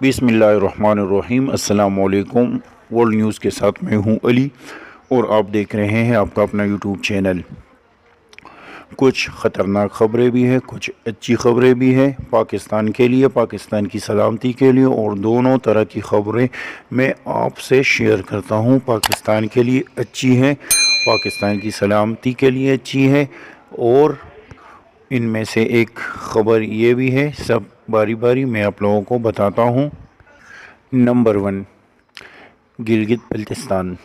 बिस्मिल्लाहिर्रहमानिर्रहीम। अस्सलाम वालेकुम। वर्ल्ड न्यूज़ के साथ मैं हूं अली और आप देख रहे हैं आपका अपना यूट्यूब चैनल। कुछ ख़तरनाक ख़बरें भी हैं, कुछ अच्छी ख़बरें भी हैं पाकिस्तान के लिए, पाकिस्तान की सलामती के लिए, और दोनों तरह की ख़बरें मैं आपसे शेयर करता हूं। पाकिस्तान के लिए अच्छी है, पाकिस्तान की सलामती के लिए अच्छी है, और इनमें से एक ख़बर ये भी है। सब बारी बारी मैं आप लोगों को बताता हूँ। नंबर 1, गिलगित बल्तिस्तान।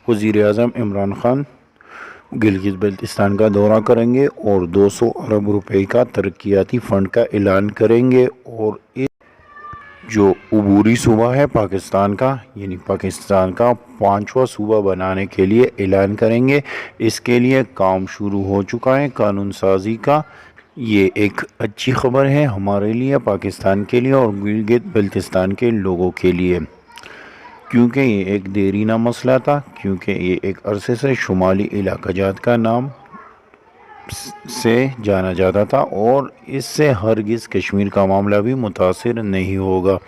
वज़ीर आज़म इमरान ख़ान गिलगित बल्तिस्तान का दौरा करेंगे और 200 अरब रुपए का तरक्याती फ़ंड का ऐलान करेंगे, और इस जो अबूरी सूबा है पाकिस्तान का, यानी पाकिस्तान का 5वां सूबा बनाने के लिए ऐलान करेंगे। इसके लिए काम शुरू हो चुका है कानून साजी का। ये एक अच्छी ख़बर है हमारे लिए, पाकिस्तान के लिए और गिलगित बल्तिस्तान के लोगों के लिए, क्योंकि ये एक देरीना मसला था, क्योंकि ये एक अरसे से शुमाली इलाका जात का नाम से जाना जाता था, और इससे हरगिज़ कश्मीर का मामला भी मुतासिर नहीं होगा।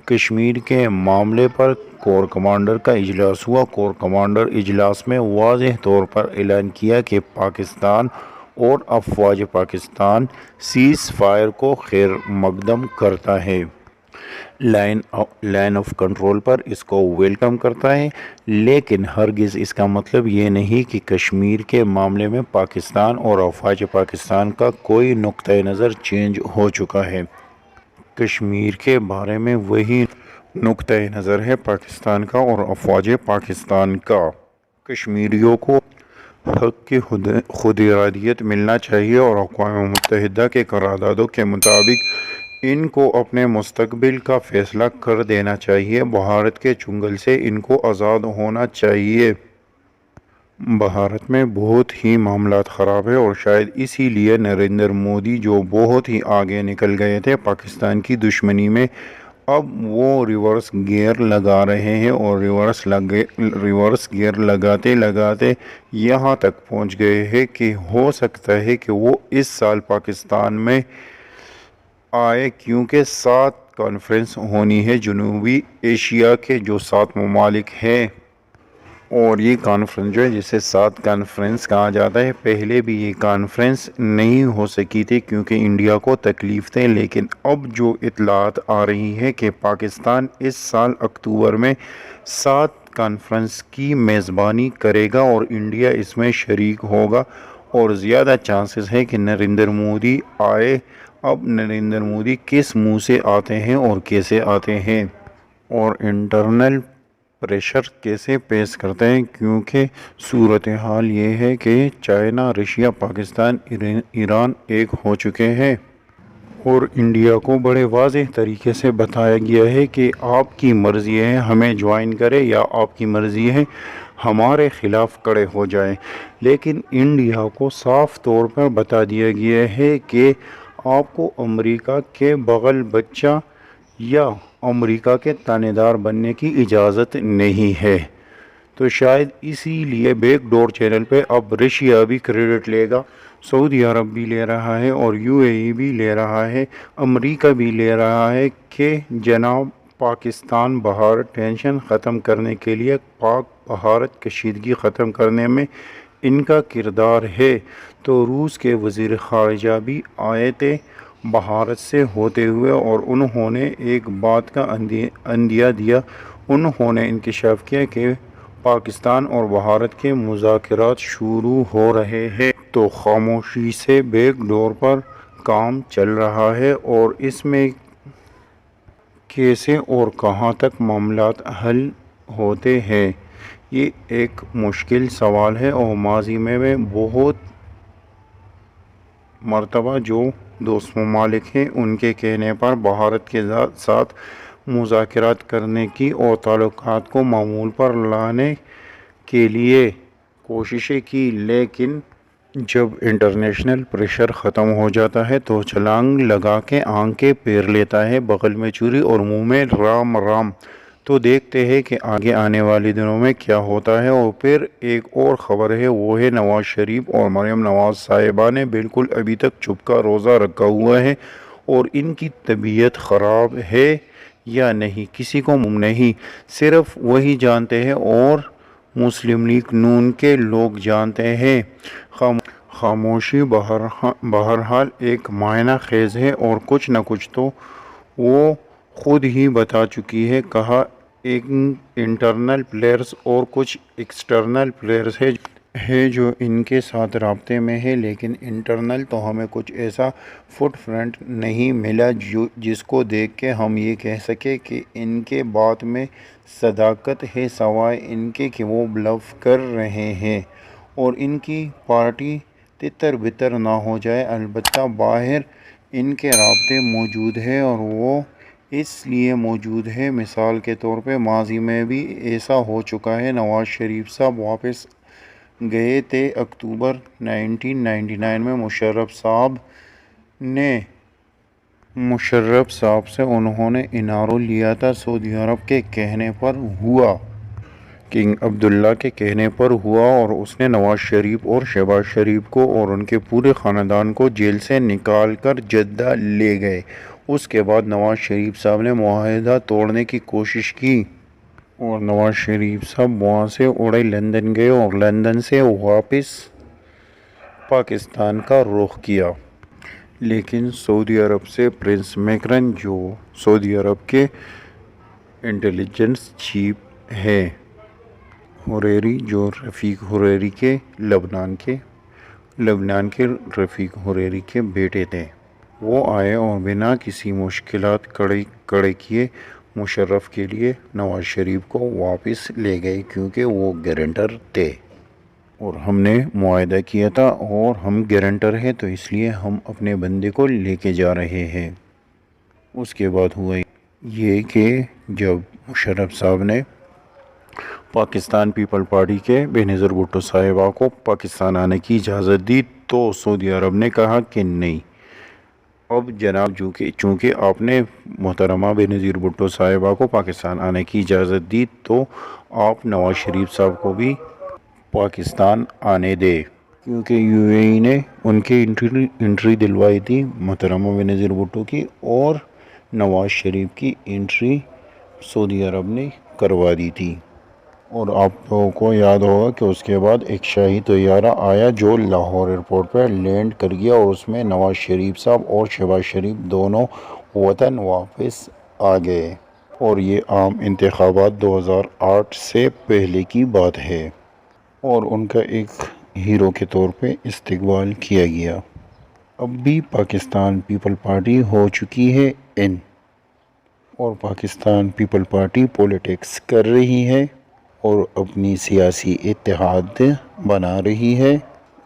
कश्मीर के मामले पर कोर कमांडर का इजलास हुआ। कोर कमांडर इजलास में वाज़ेह तौर पर ऐलान किया कि पाकिस्तान और अफवाज पाकिस्तान सीज़ फायर को खैर मकदम करता है, लाइन ऑफ कंट्रोल पर इसको वेलकम करता है, लेकिन हरगिज़ इसका मतलब ये नहीं कि कश्मीर के मामले में पाकिस्तान और अफवाज पाकिस्तान का कोई नुक्ता नज़र चेंज हो चुका है। कश्मीर के बारे में वही नुक्ता नज़र है पाकिस्तान का और अफवाज पाकिस्तान का। कश्मीरियों को हक़ की खुद इरादियत मिलना चाहिए, और अक़वाम मुत्तहिदा के करारदादों के मुताबिक इनको अपने मुस्तक़बिल का फ़ैसला कर देना चाहिए। भारत के चुंगल से इनको आज़ाद होना चाहिए। भारत में बहुत ही मामलात ख़राब है, और शायद इसीलिए नरेंद्र मोदी, जो बहुत ही आगे निकल गए थे पाकिस्तान की दुश्मनी में, अब वो रिवर्स गियर लगा रहे हैं, और रिवर्स गियर लगाते लगाते यहाँ तक पहुँच गए हैं कि हो सकता है कि वो इस साल पाकिस्तान में आए, क्योंकि 7 कॉन्फ्रेंस होनी है जनूबी एशिया के जो 7 ममालिक हैं। और ये कॉन्फ्रेंस जो है, जिसे 7 कॉन्फ्रेंस कहा जाता है, पहले भी ये कॉन्फ्रेंस नहीं हो सकी थी क्योंकि इंडिया को तकलीफ थे, लेकिन अब जो इतलात आ रही है कि पाकिस्तान इस साल अक्टूबर में 7 कॉन्फ्रेंस की मेज़बानी करेगा और इंडिया इसमें शरीक होगा, और ज़्यादा चांसेस है कि नरेंद्र मोदी आए। अब नरेंद्र मोदी किस मुंह से आते हैं और कैसे आते हैं, और इंटरनल प्रेशर कैसे पेश करते हैं, क्योंकि सूरत हाल ये है कि चाइना, रशिया, पाकिस्तान, ईरान एक हो चुके हैं, और इंडिया को बड़े वाज़ेह तरीके से बताया गया है कि आपकी मर्ज़ी है हमें ज्वाइन करे, या आपकी मर्ज़ी है हमारे ख़िलाफ़ खड़े हो जाए। लेकिन इंडिया को साफ़ तौर पर बता दिया गया है कि आपको अमेरिका के बगल बच्चा या अमेरिका के तानेदार बनने की इजाज़त नहीं है। तो शायद इसीलिए बैकडोर चैनल पे अब रशिया भी क्रेडिट लेगा, सऊदी अरब भी ले रहा है, और यूएई भी ले रहा है, अमेरिका भी ले रहा है कि जनाब पाकिस्तान भारत टेंशन ख़त्म करने के लिए, पाक भारत कशीदगी ख़त्म करने में इनका किरदार है। तो रूस के वज़ीर ख़ारिजा भी आए थे भारत से होते हुए, और उन्होंने एक बात का अंदिया दिया। उन्होंने इंकशाफ किया कि पाकिस्तान और भारत के मुज़ाकरात शुरू हो रहे हैं। तो खामोशी से बैकडोर पर काम चल रहा है, और इसमें कैसे और कहां तक मामलात हल होते हैं, ये एक मुश्किल सवाल है। और माजी में बहुत मरतबा जो दोस्त ममालिक हैं उनके कहने पर भारत के साथ मुज़ाकरात करने की और ताल्लुकात को मामूल पर लाने के लिए कोशिशें की, लेकिन जब इंटरनेशनल प्रेशर ख़त्म हो जाता है तो छलांग लगा के आंखें पेर लेता है, बगल में चूरी और मुंह में राम राम। तो देखते हैं कि आगे आने वाले दिनों में क्या होता है। और फिर एक और ख़बर है, वो है नवाज़ शरीफ और मरीम नवाज़ साहिबा ने बिल्कुल अभी तक चुप का रोज़ा रखा हुआ है, और इनकी तबीयत ख़राब है। یا نہیں کسی کو نہیں، صرف وہی جانتے ہیں اور مسلم لیگ نون کے لوگ جانتے ہیں۔ خاموشی بہرحال ایک معنی خیز ہے اور کچھ نہ کچھ تو وہ خود ہی بتا چکی ہے۔ کہا انٹرنل پلیئرز اور کچھ ایکسٹرنل پلیئرز ہے جو ان کے ساتھ رابطے میں ہے، لیکن انٹرنل تو ہمیں کچھ ایسا فٹ پرنٹ نہیں ملا جس کو دیکھ کے ہم یہ کہہ سکیں کہ ان کے بات میں صداقت ہے، سوائے ان کے کہ وہ بلف کر رہے ہیں اور ان کی پارٹی تتر بتر نہ ہو جائے۔ البتہ باہر ان کے رابطے موجود ہیں اور وہ اس لیے موجود ہے، مثال کے طور پہ ماضی میں بھی ایسا ہو چکا ہے۔ نواز شریف صاحب واپس گئے تھے اکتوبر 1999 میں مشرف صاحب سے انہوں نے انارو لیا تھا، سعودی عرب کے کہنے پر ہوا، کنگ عبداللہ کے کہنے پر ہوا، اور اس نے نواز شریف اور شہباز شریف کو اور ان کے پورے خاندان کو جیل سے نکال کر جدہ لے گئے۔ اس کے بعد نواز شریف صاحب نے معاہدہ توڑنے کی کوشش کی اور نواز شریف صاحب وہاں سے اڑے لندن گئے اور لندن سے واپس پاکستان کا رخ کیا۔ لیکن سعودی عرب سے پرنس میکرن جو سعودی عرب کے انٹیلیجنس چیف ہیں، حریری جو رفیق حریری کے لبنان کے رفیق حریری کے بیٹے تھے، وہ آئے اور بنا کسی مشکلات کڑے کیے مشرف کے لیے نواز شریف کو واپس لے گئے، کیونکہ وہ گارنٹر تھے اور ہم نے معاہدہ کیا تھا اور ہم گارنٹر ہیں، تو اس لیے ہم اپنے بندے کو لے کے جا رہے ہیں۔ اس کے بعد ہوا یہ کہ جب مشرف صاحب نے پاکستان پیپل پارٹی کے بے نظیر بھٹو صاحبہ کو پاکستان آنے کی اجازت دی تو سعودی عرب نے کہا کہ نہیں، اب جناب چونکہ آپ نے محترمہ بے نظیر بھٹو صاحبہ کو پاکستان آنے کی اجازت دی تو آپ نواز شریف صاحب کو بھی پاکستان آنے دے، کیونکہ یو اے ای نے ان کی انٹری دلوائی تھی محترمہ بے نظیر بھٹو کی، اور نواز شریف کی انٹری سعودی عرب نے کروا دی تھی۔ اور آپ لوگوں کو یاد ہوگا کہ اس کے بعد ایک شاہی طیارہ آیا جو لاہور ایئرپورٹ پر لینڈ کر گیا اور اس میں نواز شریف صاحب اور شہباز شریف دونوں وطن واپس آ گئے، اور یہ عام انتخابات 2008 سے پہلے کی بات ہے، اور ان کا ایک ہیرو کے طور پہ استقبال کیا گیا۔ اب بھی پاکستان پیپل پارٹی ہو چکی ہے اور پاکستان پیپل پارٹی پولیٹکس کر رہی ہے اور اپنی سیاسی اتحاد بنا رہی ہے،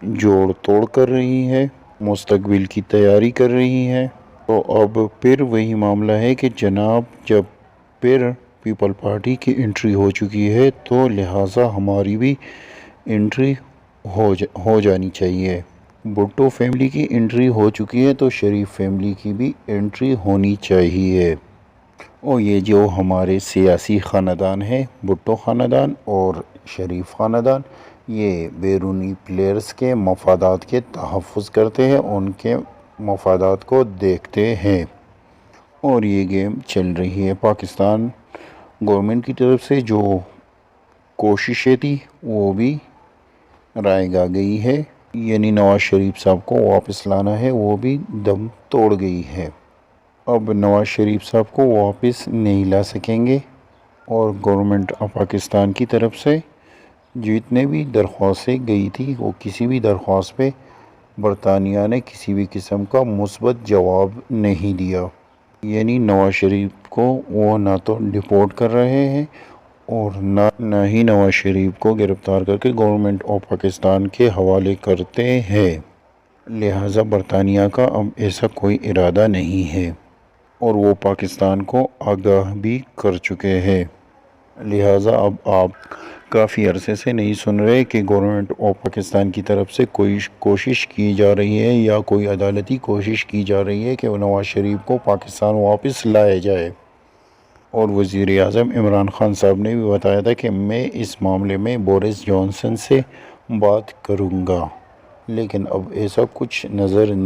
جوڑ توڑ کر رہی ہے، مستقبل کی تیاری کر رہی ہے۔ تو اب پھر وہی معاملہ ہے کہ جناب جب پھر پیپل پارٹی کی انٹری ہو چکی ہے تو لہٰذا ہماری بھی انٹری ہو جانی چاہیے۔ بھٹو فیملی کی انٹری ہو چکی ہے تو شریف فیملی کی بھی انٹری ہونی چاہیے، اور یہ جو ہمارے سیاسی خاندان ہیں، بھٹو خاندان اور شریف خاندان، یہ بیرونی پلیئرز کے مفادات کے تحفظ کرتے ہیں، ان کے مفادات کو دیکھتے ہیں، اور یہ گیم چل رہی ہے۔ پاکستان گورنمنٹ کی طرف سے جو کوششیں تھی وہ بھی رائے گا گئی ہے، یعنی نواز شریف صاحب کو واپس لانا ہے، وہ بھی دم توڑ گئی ہے۔ اب نواز شریف صاحب کو واپس نہیں لا سکیں گے، اور گورنمنٹ آف پاکستان کی طرف سے جتنے بھی درخواستیں گئی تھی وہ کسی بھی درخواست پہ برطانیہ نے کسی بھی قسم کا مثبت جواب نہیں دیا، یعنی نواز شریف کو وہ نہ تو ڈپورٹ کر رہے ہیں اور نہ ہی نواز شریف کو گرفتار کر کے گورنمنٹ آف پاکستان کے حوالے کرتے ہیں۔ لہٰذا برطانیہ کا اب ایسا کوئی ارادہ نہیں ہے، اور وہ پاکستان کو آگاہ بھی کر چکے ہیں۔ لہٰذا اب آپ کافی عرصے سے نہیں سن رہے کہ گورنمنٹ آف پاکستان کی طرف سے کوئی کوشش کی جا رہی ہے یا کوئی عدالتی کوشش کی جا رہی ہے کہ نواز شریف کو پاکستان واپس لایا جائے، اور وزیر اعظم عمران خان صاحب نے بھی بتایا تھا کہ میں اس معاملے میں بورس جانسن سے بات کروں گا، لیکن اب ایسا کچھ نظر نہیں